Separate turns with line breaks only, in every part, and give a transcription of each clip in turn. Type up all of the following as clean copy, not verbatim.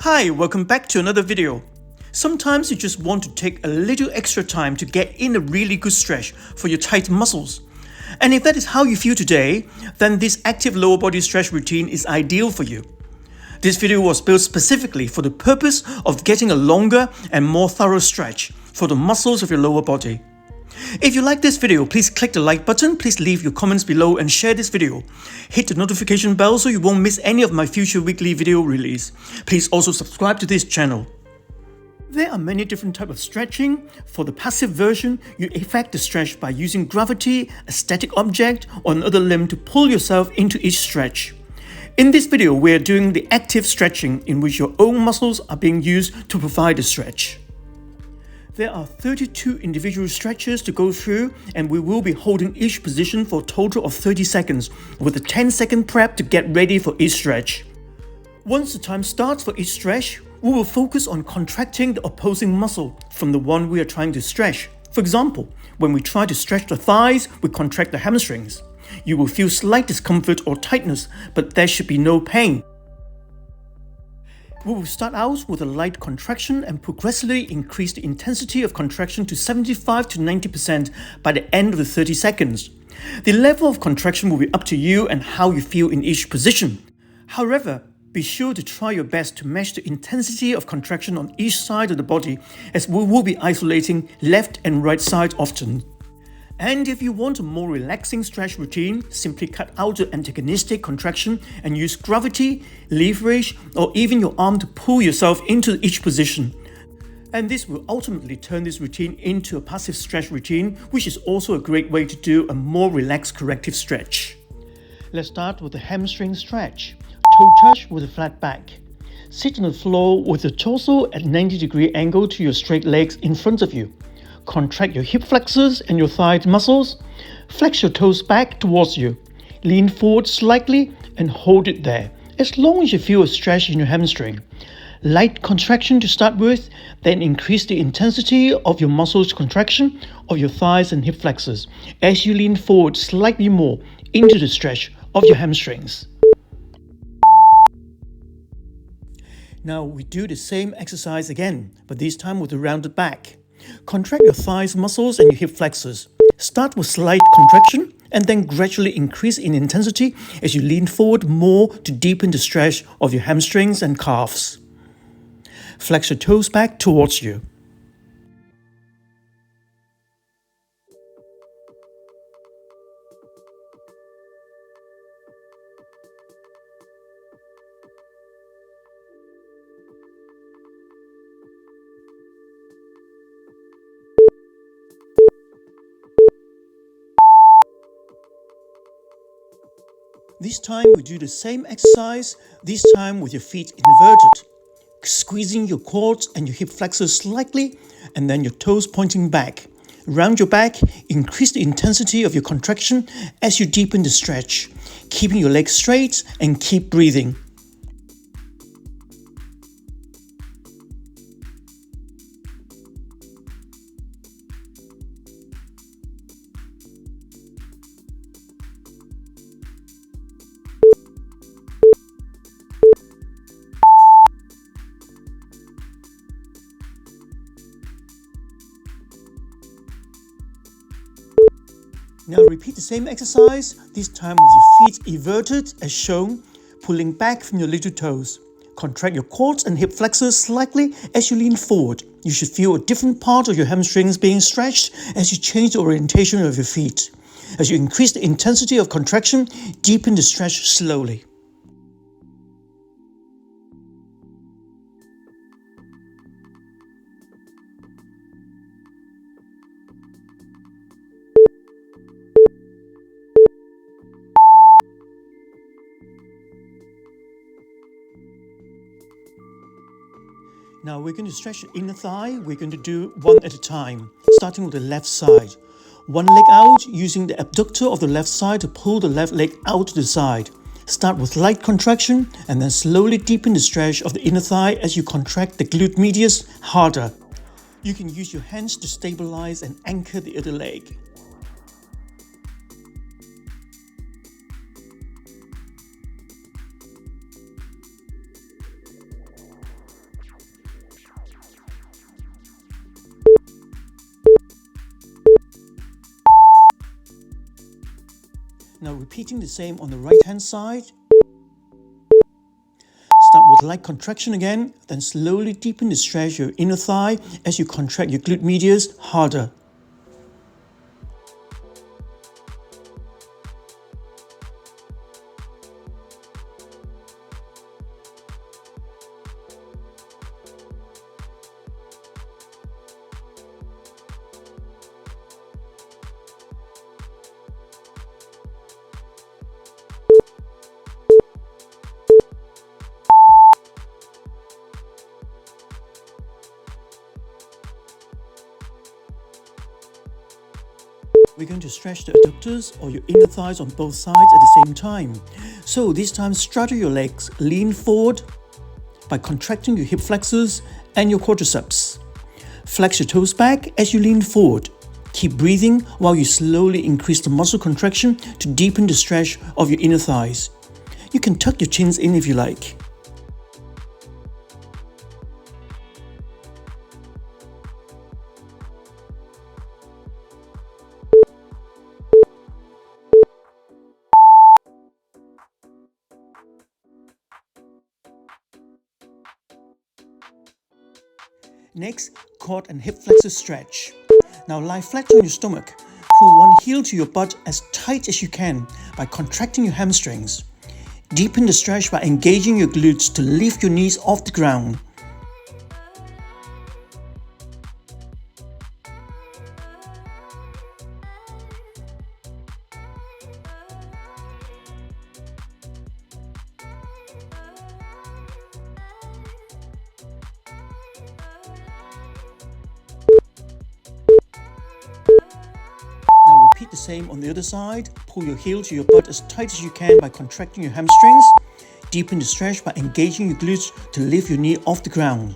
Hi, welcome back to another video. Sometimes you just want to take a little extra time to get in a really good stretch for your tight muscles. And if that is how you feel today, then this active lower body stretch routine is ideal for you. This video was built specifically for the purpose of getting a longer and more thorough stretch for the muscles of your lower body. If you like this video, please click the like button, please leave your comments below and share this video. Hit the notification bell so you won't miss any of my future weekly video release. Please also subscribe to this channel. There are many different types of stretching. For the passive version, you effect the stretch by using gravity, a static object, or another limb to pull yourself into each stretch. In this video, we are doing the active stretching in which your own muscles are being used to provide the stretch. There are 32 individual stretches to go through, and we will be holding each position for a total of 30 seconds with a 10-second prep to get ready for each stretch. Once the time starts for each stretch, we will focus on contracting the opposing muscle from the one we are trying to stretch. For example, when we try to stretch the thighs, we contract the hamstrings. You will feel slight discomfort or tightness, but there should be no pain. We will start out with a light contraction and progressively increase the intensity of contraction to 75 to 90% by the end of the 30 seconds. The level of contraction will be up to you and how you feel in each position. However, be sure to try your best to match the intensity of contraction on each side of the body, as we will be isolating left and right side often. And if you want a more relaxing stretch routine, simply cut out the antagonistic contraction and use gravity, leverage, or even your arm to pull yourself into each position. And this will ultimately turn this routine into a passive stretch routine, which is also a great way to do a more relaxed corrective stretch. Let's start with the hamstring stretch. Toe touch with a flat back. Sit on the floor with the torso at 90-degree angle to your straight legs in front of you. Contract your hip flexors and your thigh muscles. Flex your toes back towards you. Lean forward slightly and hold it there, as long as you feel a stretch in your hamstring. Light contraction to start with, then increase the intensity of your muscles contraction of your thighs and hip flexors as you lean forward slightly more into the stretch of your hamstrings. Now we do the same exercise again, but this time with a rounded back. Contract your thighs muscles and your hip flexors. Start with slight contraction and then gradually increase in intensity as you lean forward more to deepen the stretch of your hamstrings and calves. Flex your toes back towards you. This time we do the same exercise, this time with your feet inverted. Squeezing your quads and your hip flexors slightly and then your toes pointing back. Round your back, increase the intensity of your contraction as you deepen the stretch, keeping your legs straight and keep breathing. Now repeat the same exercise, this time with your feet inverted as shown, pulling back from your little toes. Contract your quads and hip flexors slightly as you lean forward. You should feel a different part of your hamstrings being stretched as you change the orientation of your feet. As you increase the intensity of contraction, deepen the stretch slowly. Now we're going to stretch your inner thigh. We're going to do one at a time, starting with the left side. One leg out, using the abductor of the left side to pull the left leg out to the side. Start with light contraction and then slowly deepen the stretch of the inner thigh as you contract the glute medius harder. You can use your hands to stabilize and anchor the other leg. Now repeating the same on the right hand side. Start with light contraction again, then slowly deepen the stretch of your inner thigh as you contract your glute medius harder. We're going to stretch the adductors or your inner thighs on both sides at the same time. So this time straddle your legs, lean forward by contracting your hip flexors and your quadriceps. Flex your toes back as you lean forward. Keep breathing while you slowly increase the muscle contraction to deepen the stretch of your inner thighs. You can tuck your chins in if you like. Next, quad and hip flexor stretch. Now lie flat on your stomach. Pull one heel to your butt as tight as you can by contracting your hamstrings. Deepen the stretch by engaging your glutes to lift your knees off the ground. Repeat the same on the other side. Pull your heel to your butt as tight as you can by contracting your hamstrings. Deepen the stretch by engaging your glutes to lift your knee off the ground.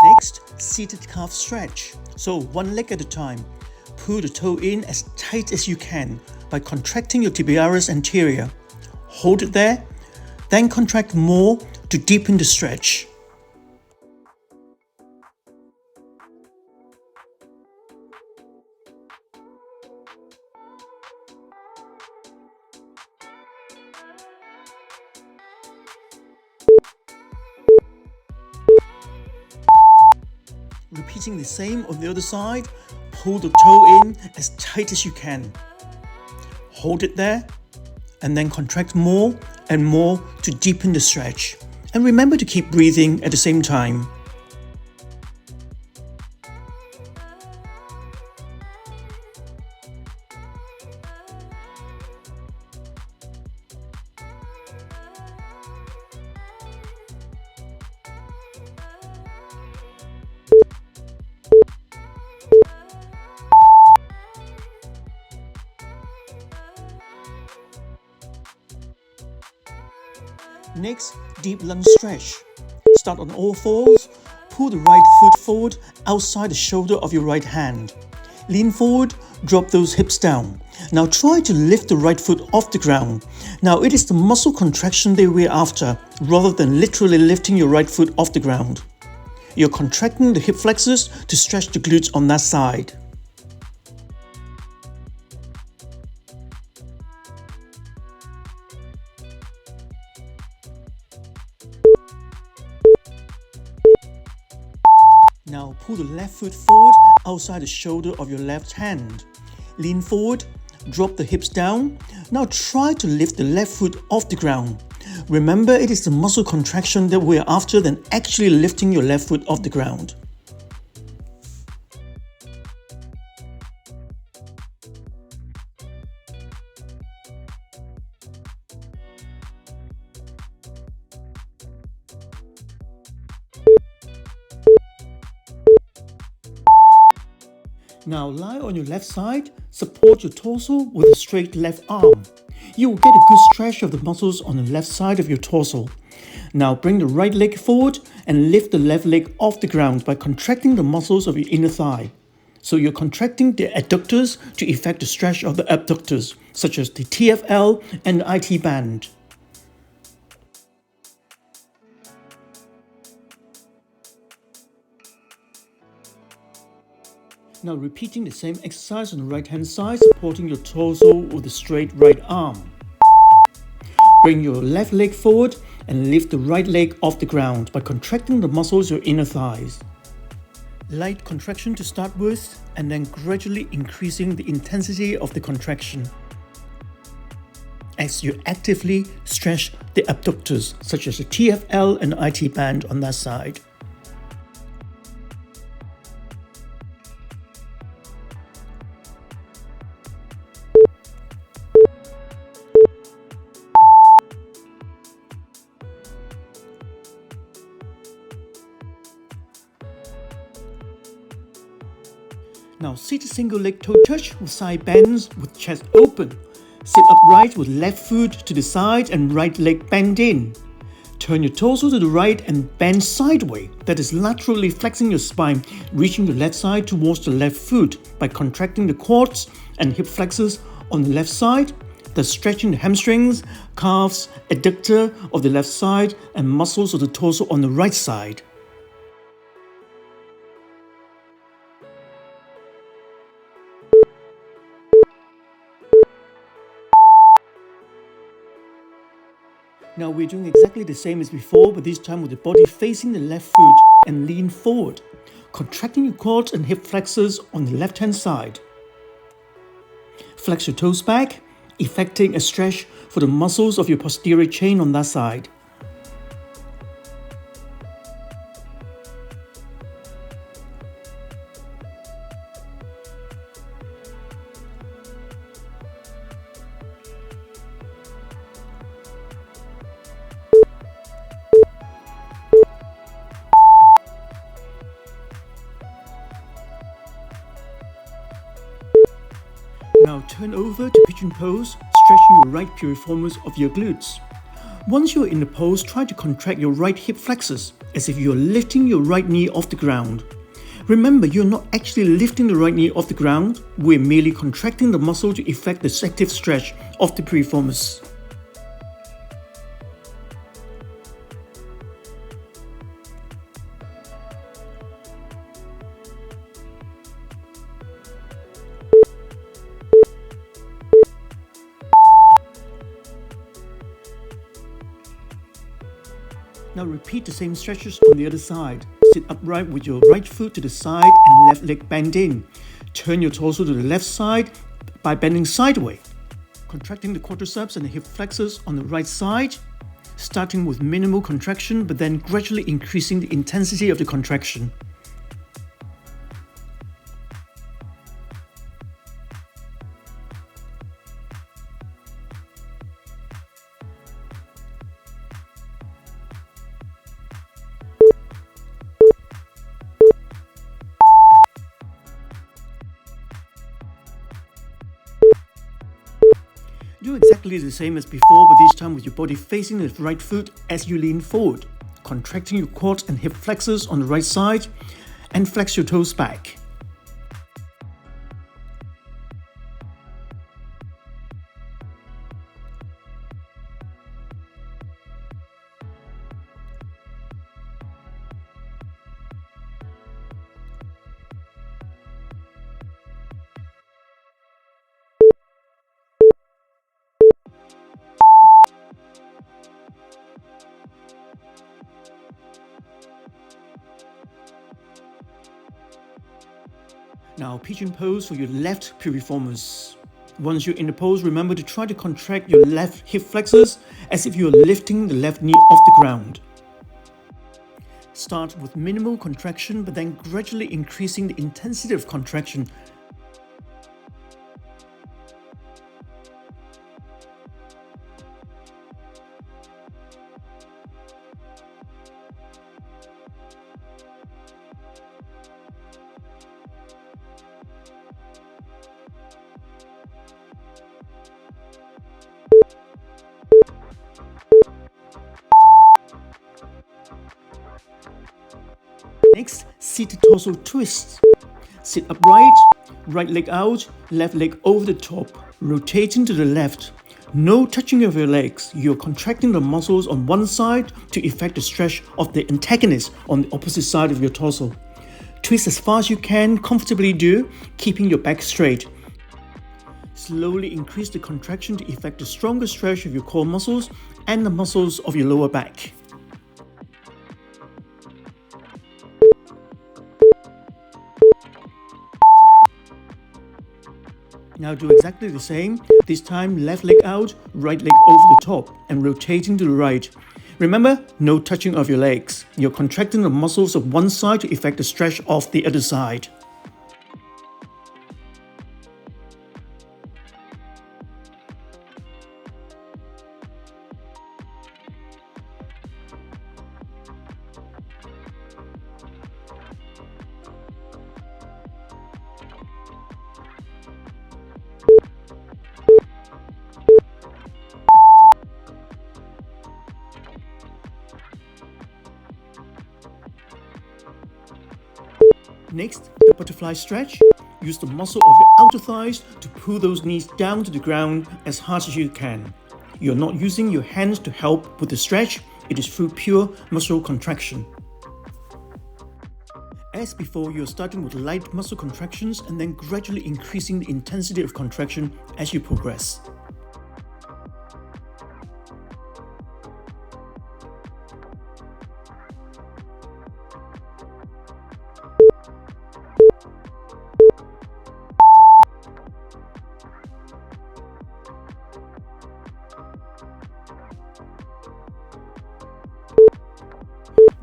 Next, seated calf stretch. So one leg at a time. Pull the toe in as tight as you can by contracting your tibialis anterior. Hold it there, then contract more to deepen the stretch. Repeating the same on the other side, pull the toe in as tight as you can. Hold it there, and then contract more and more to deepen the stretch. And remember to keep breathing at the same time. Next, deep lunge stretch. Start on all fours. Pull the right foot forward outside the shoulder of your right hand. Lean forward, drop those hips down. Now try to lift the right foot off the ground. Now it is the muscle contraction that we're after, rather than literally lifting your right foot off the ground. You're contracting the hip flexors to stretch the glutes on that side. Now pull the left foot forward outside the shoulder of your left hand. Lean forward, drop the hips down. Now try to lift the left foot off the ground. Remember, it is the muscle contraction that we are after than actually lifting your left foot off the ground. Now lie on your left side, support your torso with a straight left arm. You will get a good stretch of the muscles on the left side of your torso. Now bring the right leg forward and lift the left leg off the ground by contracting the muscles of your inner thigh. So you're contracting the adductors to effect the stretch of the abductors, such as the TFL and the IT band. Now repeating the same exercise on the right hand side, supporting your torso with a straight right arm. Bring your left leg forward and lift the right leg off the ground by contracting the muscles of your inner thighs. Light contraction to start with, and then gradually increasing the intensity of the contraction as you actively stretch the abductors, such as the TFL and IT band on that side. Now sit a single leg toe touch with side bends with chest open. Sit upright with left foot to the side and right leg bend in. Turn your torso to the right and bend sideways, that is laterally flexing your spine, reaching the left side towards the left foot by contracting the quads and hip flexors on the left side, thus stretching the hamstrings, calves, adductor of the left side and muscles of the torso on the right side. Now we're doing exactly the same as before, but this time with the body facing the left foot and lean forward, contracting your quads and hip flexors on the left hand side. Flex your toes back, effecting a stretch for the muscles of your posterior chain on that side. Now turn over to pigeon pose, stretching your right piriformis of your glutes. Once you're in the pose, try to contract your right hip flexors as if you're lifting your right knee off the ground. Remember, you're not actually lifting the right knee off the ground, we're merely contracting the muscle to effect the active stretch of the piriformis. Now repeat the same stretches on the other side. Sit upright with your right foot to the side and left leg bend in. Turn your torso to the left side by bending sideways. Contracting the quadriceps and the hip flexors on the right side, starting with minimal contraction but then gradually increasing the intensity of the contraction. Do exactly the same as before, but this time with your body facing the right foot as you lean forward, contracting your quads and hip flexors on the right side, and flex your toes back. Now pigeon pose for your left piriformis. Once you're in the pose, remember to try to contract your left hip flexors as if you're lifting the left knee off the ground. Start with minimal contraction but then gradually increasing the intensity of contraction. Next, seated torso twist. Sit upright, right leg out, left leg over the top, rotating to the left. No touching of your legs. You're contracting the muscles on one side to effect the stretch of the antagonist on the opposite side of your torso. Twist as far as you can comfortably do, keeping your back straight. Slowly increase the contraction to effect the stronger stretch of your core muscles and the muscles of your lower back. Now do exactly the same, this time left leg out, right leg over the top and rotating to the right. Remember, no touching of your legs. You're contracting the muscles of one side to effect the stretch of the other side. Next, the butterfly stretch. Use the muscle of your outer thighs to pull those knees down to the ground as hard as you can. You're not using your hands to help with the stretch, it is through pure muscle contraction. As before, you're starting with light muscle contractions and then gradually increasing the intensity of contraction as you progress.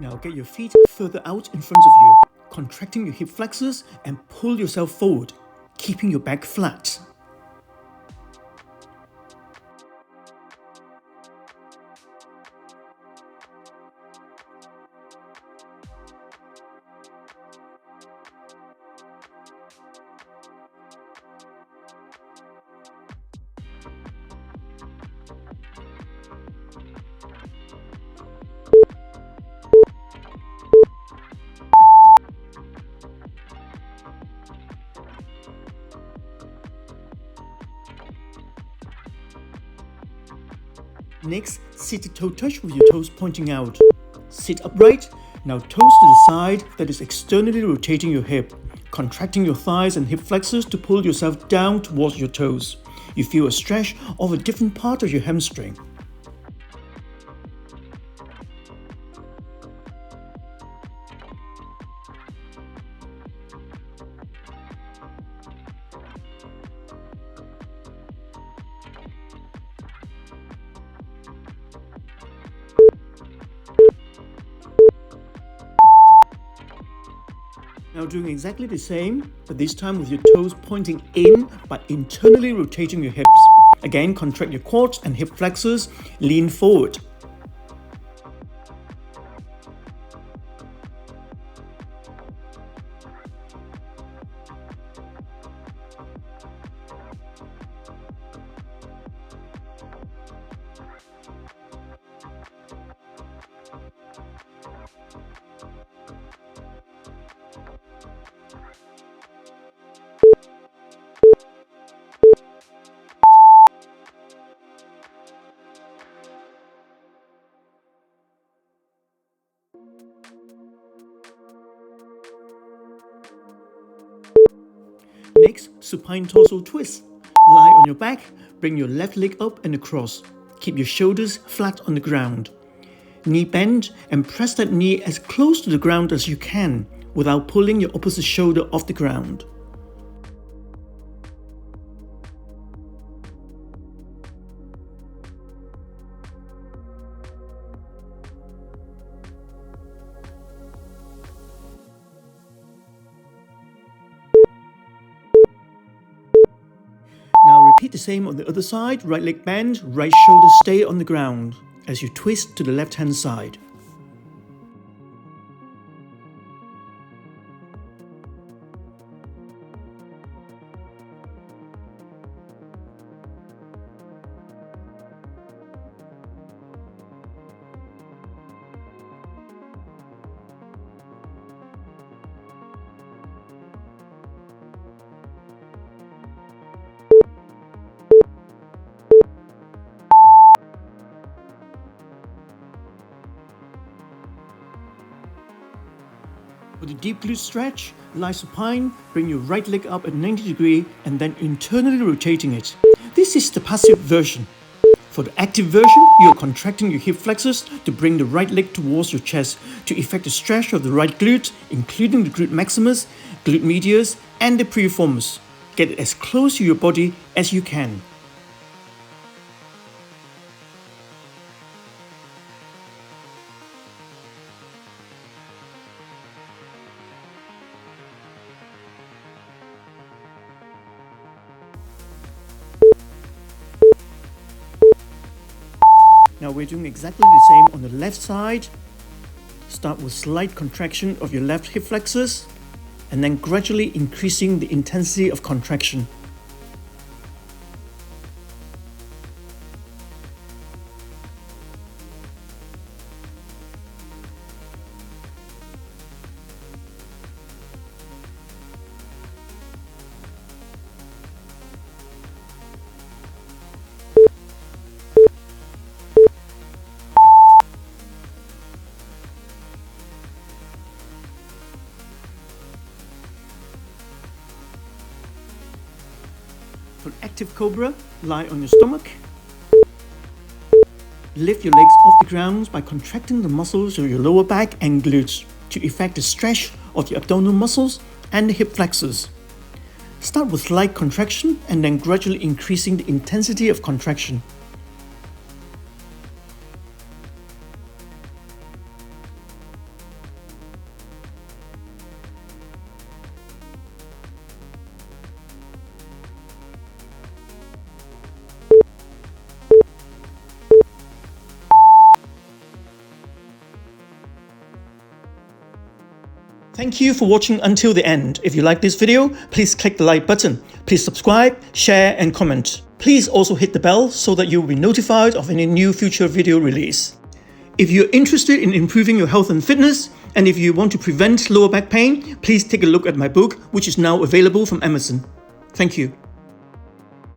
Now get your feet further out in front of you, contracting your hip flexors and pull yourself forward, keeping your back flat. Next, seated toe touch with your toes pointing out. Sit upright, now toes to the side, that is externally rotating your hip, contracting your thighs and hip flexors to pull yourself down towards your toes. You feel a stretch of a different part of your hamstring. Now doing exactly the same, but this time with your toes pointing in but internally rotating your hips. Again, contract your quads and hip flexors, lean forward. Next, supine torso twist. Lie on your back, bring your left leg up and across. Keep your shoulders flat on the ground. Knee bend and press that knee as close to the ground as you can without pulling your opposite shoulder off the ground. Now repeat the same on the other side, right leg bend, right shoulder stay on the ground as you twist to the left hand side. For the deep glute stretch, lie supine, bring your right leg up at 90 degrees and then internally rotating it. This is the passive version. For the active version, you are contracting your hip flexors to bring the right leg towards your chest to effect a stretch of the right glute, including the glute maximus, glute medius, and the piriformis. Get it as close to your body as you can. Now we're doing exactly the same on the left side. Start with slight contraction of your left hip flexors and then gradually increasing the intensity of contraction. For active Cobra, lie on your stomach. Lift your legs off the ground by contracting the muscles of your lower back and glutes to effect a stretch of the abdominal muscles and the hip flexors. Start with slight contraction and then gradually increasing the intensity of contraction. Thank you for watching until the end. If you like this video, please click the like button. Please subscribe, share and comment. Please also hit the bell so that you will be notified of any new future video release. If you're interested in improving your health and fitness, and if you want to prevent lower back pain, please take a look at my book, which is now available from Amazon. Thank you.